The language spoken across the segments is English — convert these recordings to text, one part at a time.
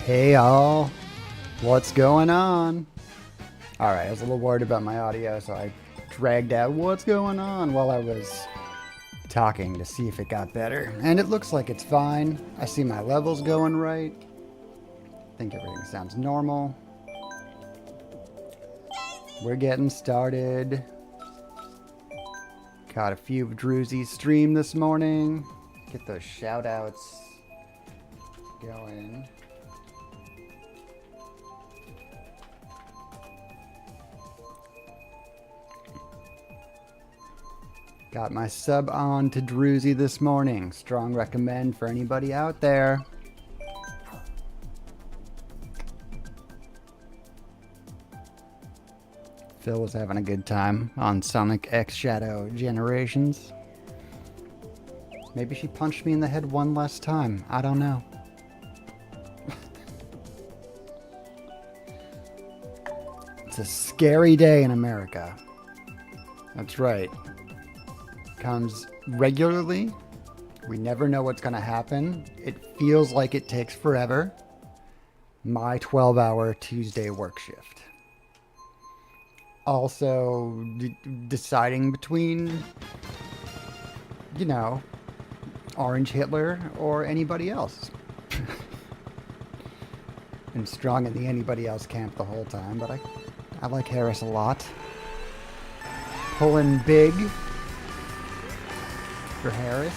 Hey all, what's going on? Alright, I was a little worried about my audio, so I dragged out what's going on while I was talking to see if it got better. And it looks like it's fine. I see my levels going right. I think everything sounds normal. We're getting started. Caught a few of Drewsy's stream this morning. Get those shout outs going. Got my sub on to Drewsy this morning. Strong recommend for anybody out there. Phil was having a good time on Sonic X Shadow Generations. Maybe she punched me in the head one less time. I don't know. It's a scary day in America. That's right. Comes regularly. We never know what's going to happen. It feels like it takes forever. My 12-hour Tuesday work shift. Also, deciding between, you know, Orange Hitler or anybody else. Been strong in the anybody else camp the whole time, but I like Harris a lot. Pulling big for Harris.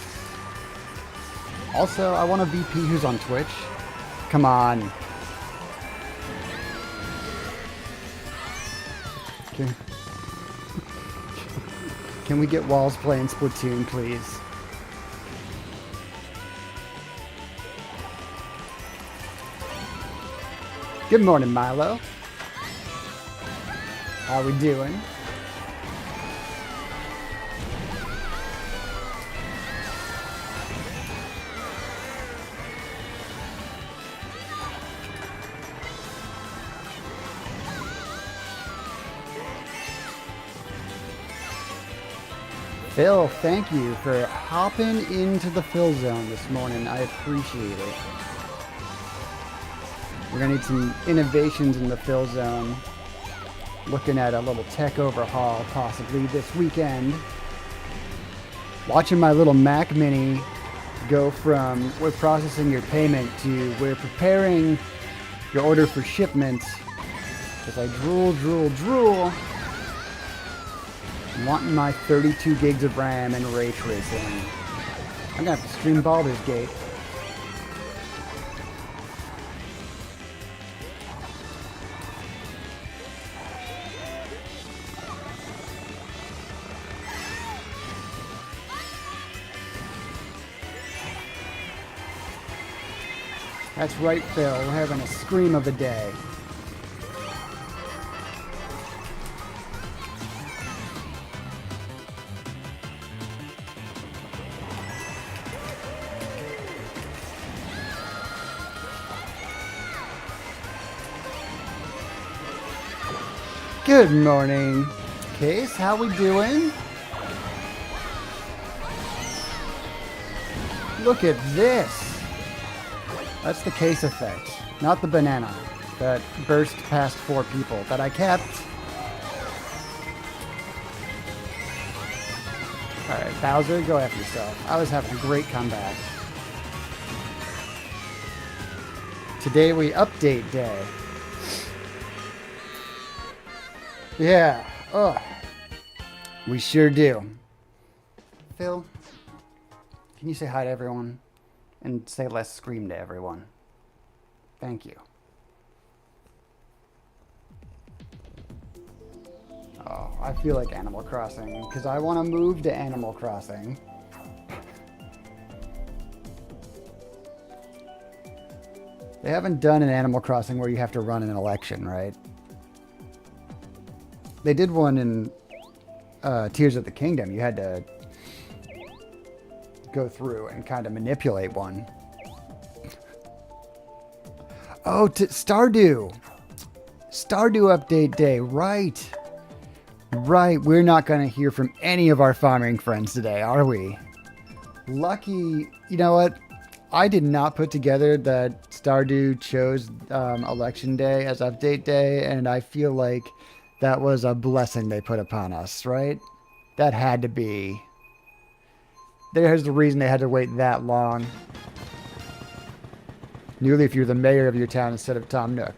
Also, I want a VP who's on Twitch. Come on. Can we get Walls playing Splatoon, please? Good morning, Milo. How we doing? Phil, thank you for hopping into the Phil Zone this morning. I appreciate it. We're going to need some innovations in the Phil Zone. Looking at a little tech overhaul possibly this weekend. Watching my little Mac Mini go from we're processing your payment to we're preparing your order for shipment. As I drool. Wanting my 32 gigs of RAM and ray tracing. I'm gonna have to stream Baldur's Gate. That's right, Phil. We're having a scream of a day. Good morning, Case. How we doing? Look at this. That's the Case effect, not the banana that burst past 4 people that I kept. Alright, Bowser, go after yourself. I was having a great comeback. Today we update day. Yeah, we sure do. Phil, can you say hi to everyone and say less scream to everyone? Thank you. Oh, I feel like Animal Crossing because I want to move to Animal Crossing. They haven't done an Animal Crossing where you have to run an election, right? They did one in Tears of the Kingdom. You had to go through and kind of manipulate one. Oh, Stardew. Stardew update day. Right. Right. We're not going to hear from any of our farming friends today, are we? Lucky. You know what? I did not put together that Stardew chose Election Day as update day, and I feel like that was a blessing they put upon us, right? That had to be. There's the reason they had to wait that long. New Leaf, you're the mayor of your town instead of Tom Nook.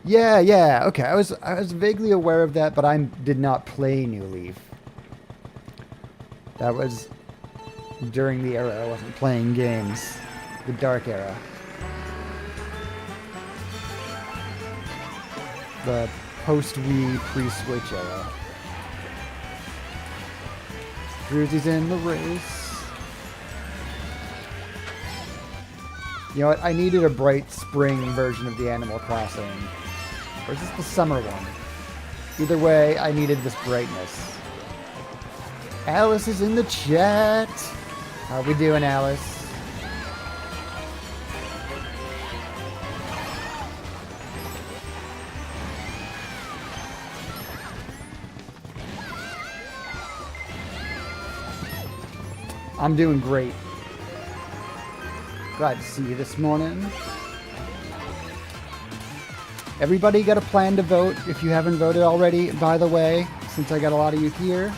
Yeah, okay. I was vaguely aware of that, but I did not play New Leaf. That was during the era I wasn't playing games. The dark era. The post-Wii, pre-Switch era. Druzy's in the race. You know what? I needed a bright spring version of the Animal Crossing. Or is this the summer one? Either way, I needed this brightness. Alice is in the chat. How we doing, Alice? I'm doing great. Glad to see you this morning. Everybody got a plan to vote if you haven't voted already, by the way, since I got a lot of you here.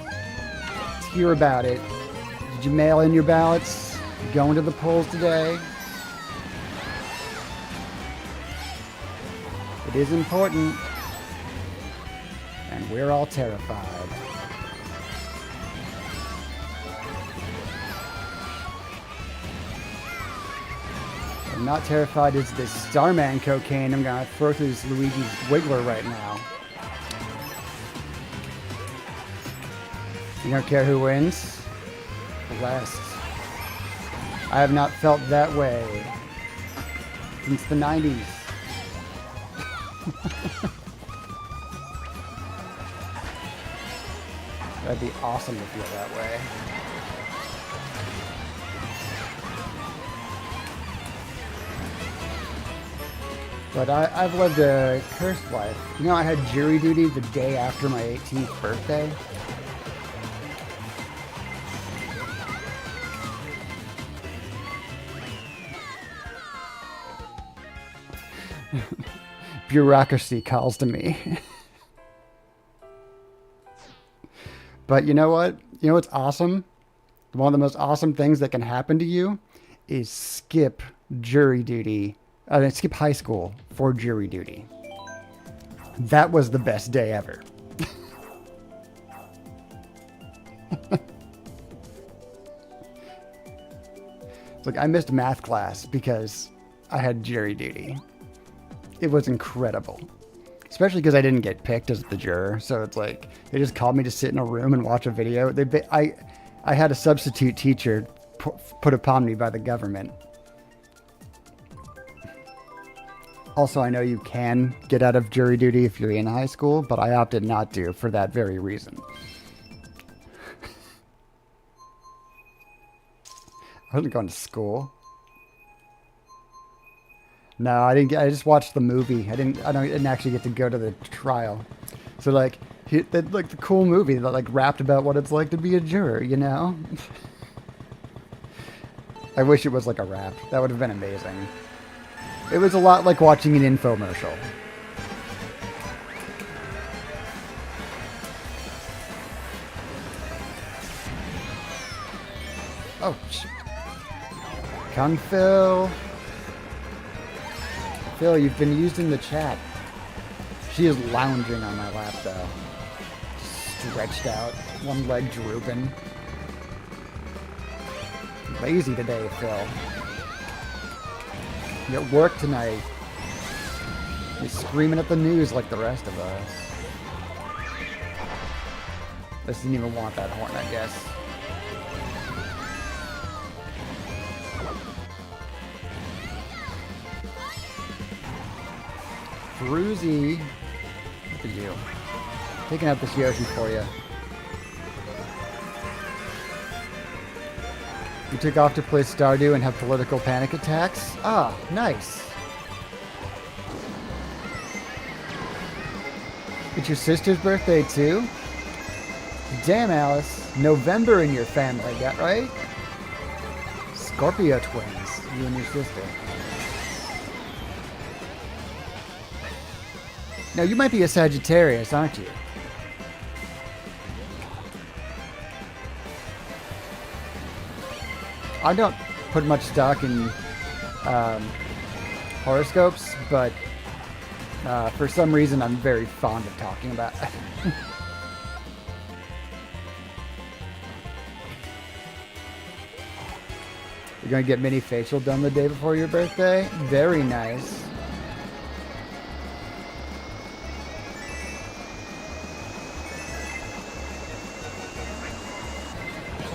Let's hear about it. Did you mail in your ballots? You going to the polls today? It is important. And we're all terrified. I'm not terrified as this Starman cocaine I'm gonna throw through this Luigi's Wiggler right now. You don't care who wins? Blessed. I have not felt that way since the 90s. That'd be awesome to feel that way. But I've lived a cursed life. You know, I had jury duty the day after my 18th birthday. Bureaucracy calls to me. But you know what? You know what's awesome? One of the most awesome things that can happen to you is skip jury duty. Skip high school for jury duty. That was the best day ever. Look, I missed math class because I had jury duty. It was incredible. Especially because I didn't get picked as the juror. So it's like, they just called me to sit in a room and watch a video. I had a substitute teacher put upon me by the government. Also, I know you can get out of jury duty if you're in high school, but I opted not to for that very reason. I wasn't going to school. No, I didn't. I just watched the movie. I didn't actually get to go to the trial. So like the cool movie that like rapped about what it's like to be a juror. You know. I wish it was like a rap. That would have been amazing. It was a lot like watching an infomercial. Oh, come Phil. Phil, you've been used in the chat. She is lounging on my lap though. Stretched out, one leg drooping. Lazy today, Phil. You're at work tonight. You're screaming at the news like the rest of us. This didn't even want that horn, I guess. Bruzy. Look at you. Taking out this Yoshi for you. You took off to play Stardew and have political panic attacks? Ah, nice. It's your sister's birthday too? Damn, Alice. November in your family, got right? Scorpio twins, you and your sister. Now, you might be a Sagittarius, aren't you? I don't put much stock in horoscopes, but for some reason I'm very fond of talking about it. You're going to get mini facial done the day before your birthday? Very nice.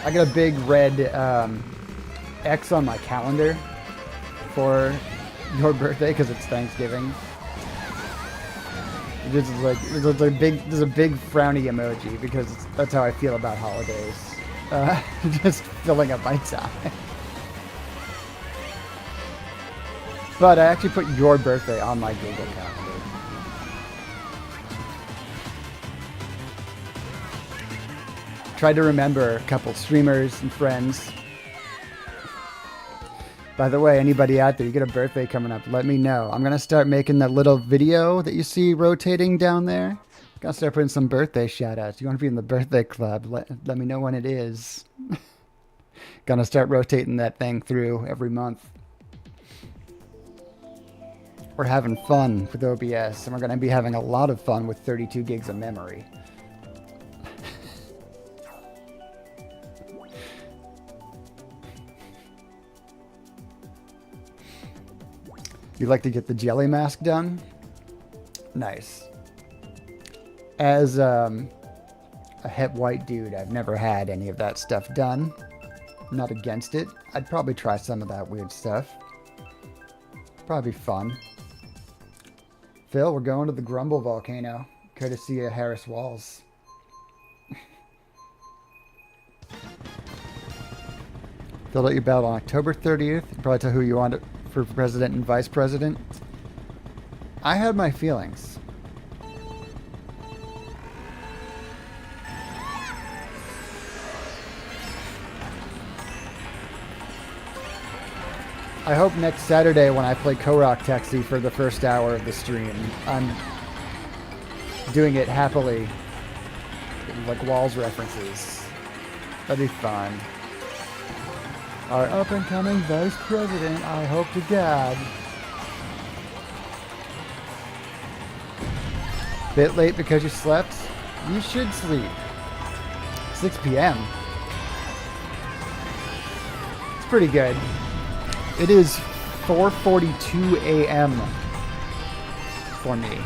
I got a big red X on my calendar for your birthday because it's Thanksgiving. There's a big frowny emoji because that's how I feel about holidays. Just filling up my time. But I actually put your birthday on my Google Calendar. Tried to remember a couple streamers and friends. By the way, anybody out there, you get a birthday coming up, let me know. I'm going to start making that little video that you see rotating down there. Going to start putting some birthday shout-outs. You want to be in the birthday club, let me know when it is. Going to start rotating that thing through every month. We're having fun with OBS, and we're going to be having a lot of fun with 32 gigs of memory. You like to get the jelly mask done? Nice. As a het white dude, I've never had any of that stuff done. I'm not against it. I'd probably try some of that weird stuff. Probably fun. Phil, we're going to the Grumble Volcano, courtesy of Harris Walls. Filled out your ballot on October 30th. You probably tell who you want for president and vice president. I had my feelings. I hope next Saturday when I play Korok Taxi for the first hour of the stream, I'm doing it happily, like Walls references. That'd be fun. Our up-and-coming vice president, I hope to God. Bit late because you slept? You should sleep. 6 p.m. It's pretty good. It is 4:42 a.m. for me.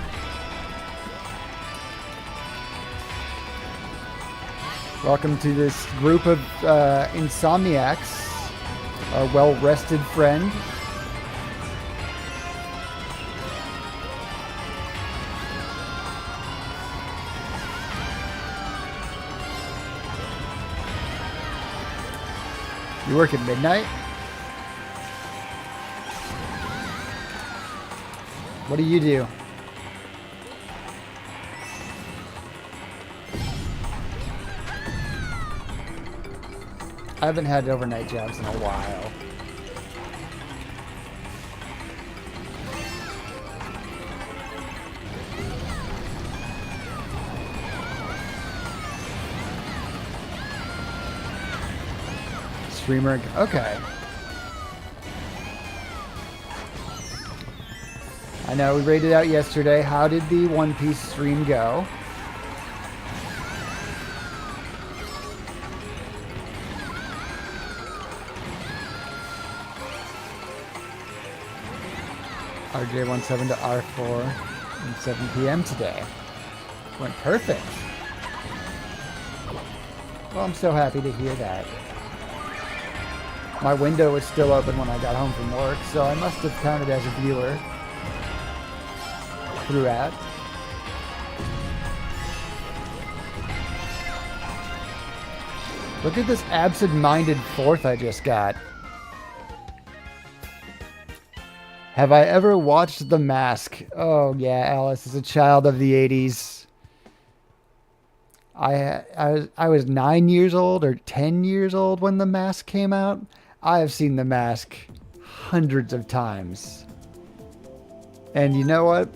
Welcome to this group of insomniacs. Our well-rested friend. You work at midnight? What do you do? I haven't had overnight jobs in a while. Streamer, okay. I know we rated out yesterday. How did the One Piece stream go? RJ17 to R4 at 7 p.m. today. Went perfect. Well, I'm so happy to hear that. My window was still open when I got home from work, so I must have counted as a viewer throughout. Look at this absent-minded fourth I just got. Have I ever watched The Mask? Oh yeah, Alice is a child of the 80s. I was 9 years old or 10 years old when The Mask came out. I have seen The Mask hundreds of times. And you know what?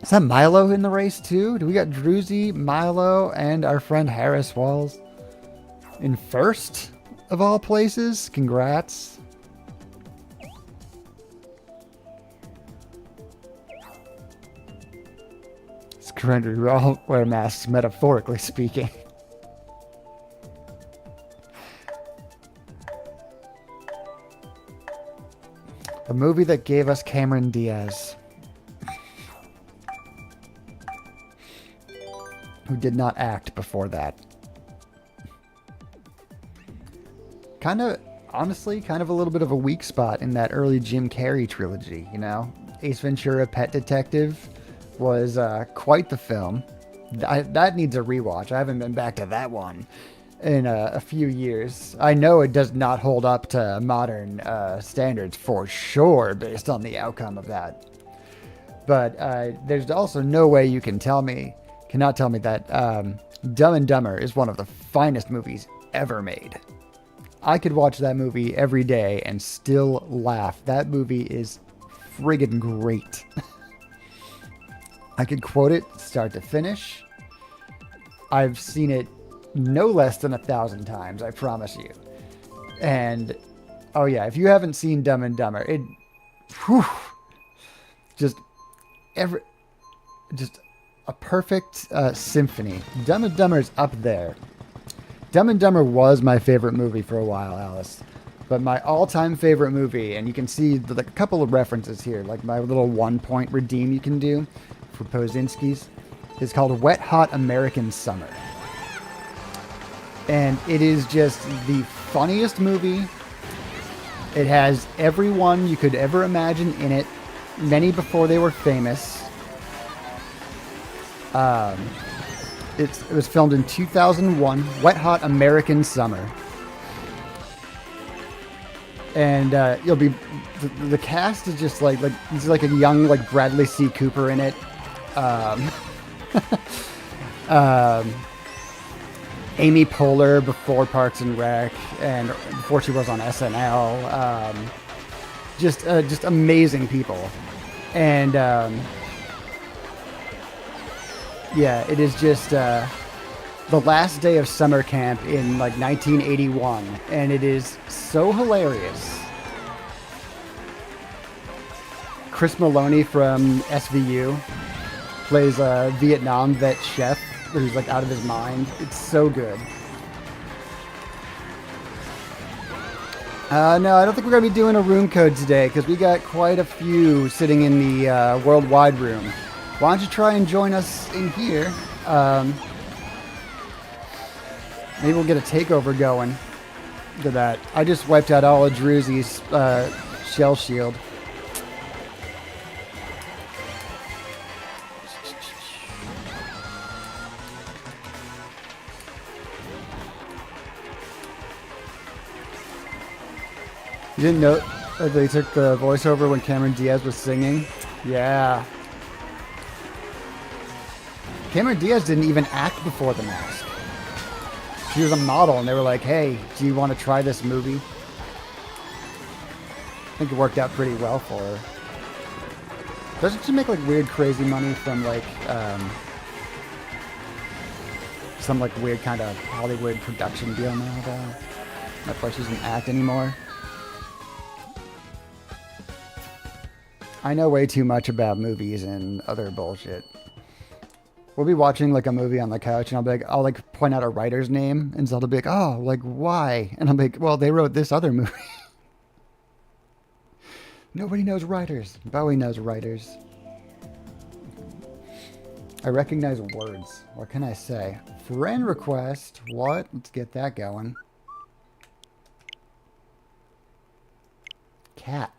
Is that Milo in the race too? Do we got Druzy, Milo, and our friend Harris Walls in first of all places? Congrats. It's correct. We all wear masks, metaphorically speaking. The movie that gave us Cameron Diaz, who did not act before that. Honestly, kind of a little bit of a weak spot in that early Jim Carrey trilogy, you know? Ace Ventura, Pet Detective was quite the film. That needs a rewatch. I haven't been back to that one in a few years. I know it does not hold up to modern standards for sure, based on the outcome of that. But there's also no way you cannot tell me that Dumb and Dumber is one of the finest movies ever made. I could watch that movie every day and still laugh. That movie is friggin' great. I could quote it start to finish. I've seen it no less than 1,000 times, I promise you. And, oh yeah, if you haven't seen Dumb and Dumber, just a perfect symphony. Dumb and Dumber is up there. Dumb and Dumber was my favorite movie for a while, Alice. But my all-time favorite movie, and you can see a couple of references here, like my little 1-point redeem you can do for Pozinski's, is called Wet Hot American Summer. And it is just the funniest movie. It has everyone you could ever imagine in it, many before they were famous. It was filmed in 2001, Wet Hot American Summer. And the cast is just like there's like a young like Bradley C. Cooper in it. Amy Poehler before Parks and Rec and before she was on SNL. Just amazing people. And yeah, it is just the last day of summer camp in like 1981, and it is so hilarious. Chris Maloney from SVU plays a Vietnam vet chef who's like out of his mind. It's so good. No, I don't think we're going to be doing a room code today because we got quite a few sitting in the worldwide room. Why don't you try and join us in here? Maybe we'll get a takeover going. Look at that. I just wiped out all of Druzy's shell shield. You didn't know that they took the voiceover when Cameron Diaz was singing? Yeah. Cameron Diaz didn't even act before The Mask. She was a model, and they were like, hey, do you want to try this movie? I think it worked out pretty well for her. Doesn't she make, like, weird, crazy money from, like, some, like, weird kind of Hollywood production deal now, though? That's why she doesn't act anymore. I know way too much about movies and other bullshit. We'll be watching like a movie on the couch, and I'll like point out a writer's name, and Zelda will be like, "Oh, like why?" And I'm like, "Well, they wrote this other movie." Nobody knows writers. Bowie knows writers. I recognize words. What can I say? Friend request. What? Let's get that going. Cat.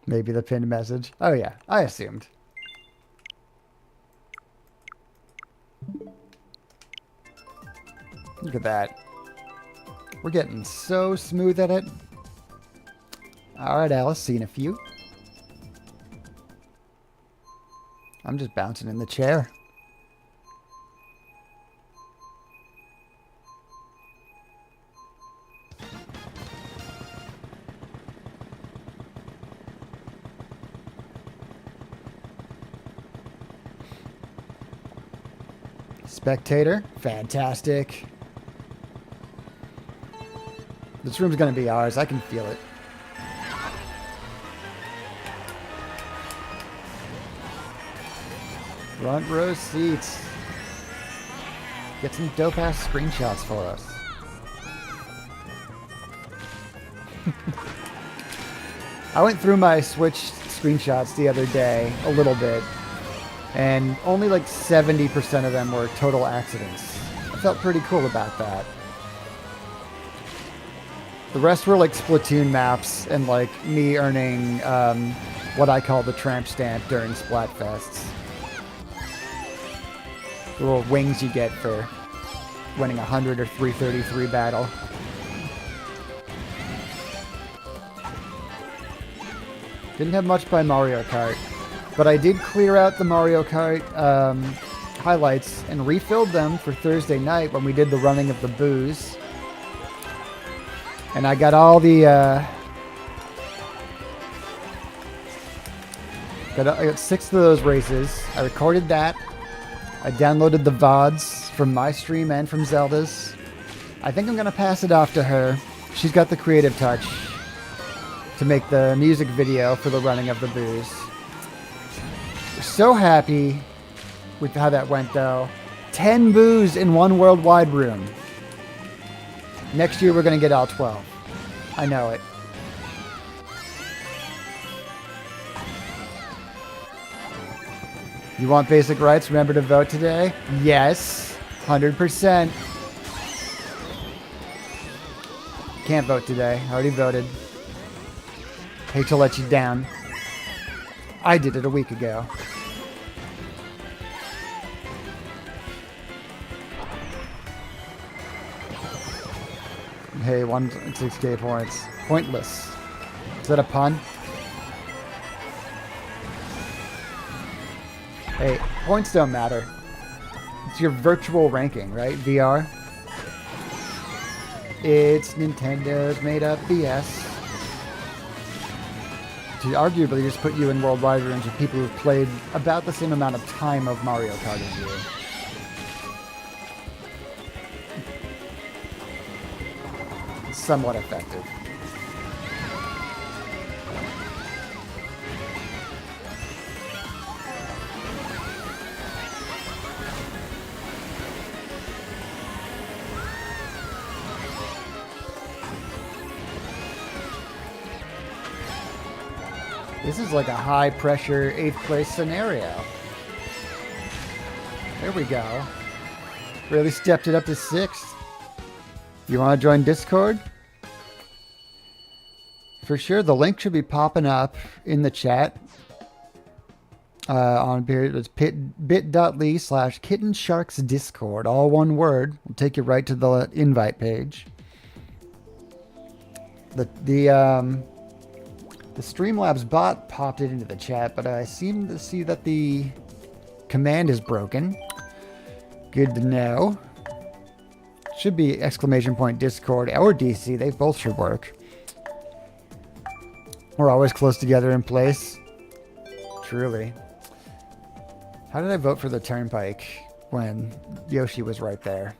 Maybe the pinned message. Oh yeah, I assumed. Look at that. We're getting so smooth at it. Alright, Alice, seen a few. I'm just bouncing in the chair. Spectator. Fantastic. This room's going to be ours. I can feel it. Front row seats. Get some dope-ass screenshots for us. I went through my Switch screenshots the other day a little bit, and only like 70% of them were total accidents. I felt pretty cool about that. The rest were like Splatoon maps and like me earning what I call the tramp stamp during Splatfests. The little wings you get for winning a 100 or 333 battle. Didn't have much by Mario Kart, but I did clear out the Mario Kart highlights and refilled them for Thursday night when we did the running of the booze. And I got all the I got 6 of those races. I recorded that. I downloaded the VODs from my stream and from Zelda's. I think I'm going to pass it off to her. She's got the creative touch to make the music video for the running of the booze. We're so happy with how that went, though. 10 boos in one worldwide room. Next year, we're going to get all 12. I know it. You want basic rights? Remember to vote today? Yes. 100%. Can't vote today. Already voted. Hate to let you down. I did it a week ago. Hey, 1.6k points. Pointless. Is that a pun? Hey, points don't matter. It's your virtual ranking, right? VR. It's Nintendo's made-up BS. To arguably just put you in worldwide rooms with people who've played about the same amount of time of Mario Kart as you. It's somewhat effective. This is like a high-pressure 8th place scenario. There we go. Really stepped it up to 6th. You want to join Discord? For sure, the link should be popping up in the chat. On it's bit.ly/kittensharksdiscord. All one word. Will take you right to the invite page. The Streamlabs bot popped it into the chat, but I seem to see that the command is broken. Good to know. Should be ! Discord or DC. They both should work. We're always close together in place. Truly. How did I vote for the Turnpike when Yoshi was right there?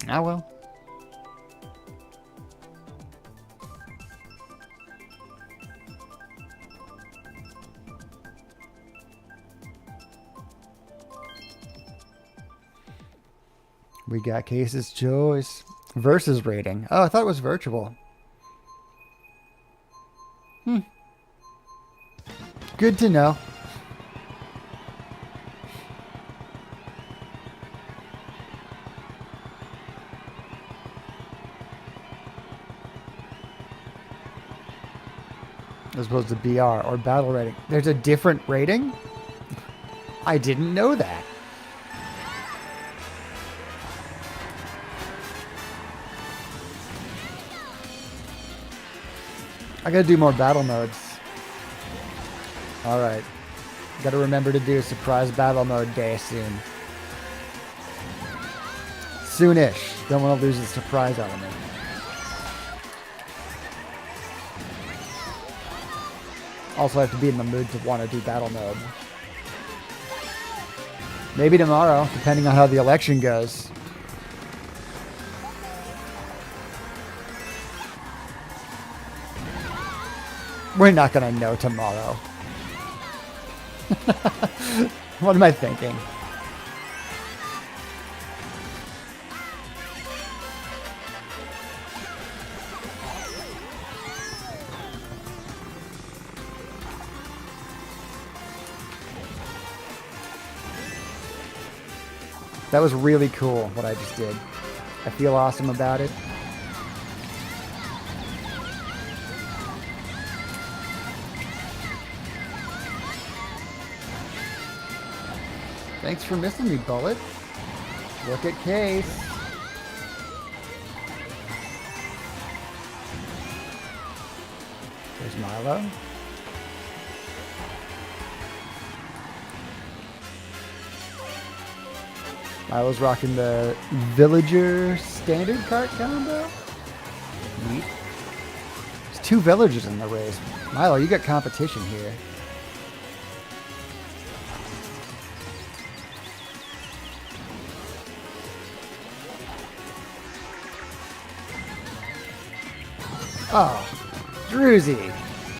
Ah, well. We got Case's choice. Versus rating. Oh, I thought it was virtual. Good to know. As opposed to BR or battle rating. There's a different rating? I didn't know that. I gotta do more battle modes. Alright. Gotta remember to do a surprise battle mode day soon. Soonish. Don't want to lose the surprise element. Also, I have to be in the mood to want to do battle mode. Maybe tomorrow, depending on how the election goes. We're not going to know tomorrow. What am I thinking? That was really cool, what I just did. I feel awesome about it. Thanks for missing me, Bullet. Look at Case. There's Milo. Milo's rocking the Villager standard cart combo. Neat. There's 2 villagers in the race. Milo, you got competition here. Oh, Druzy.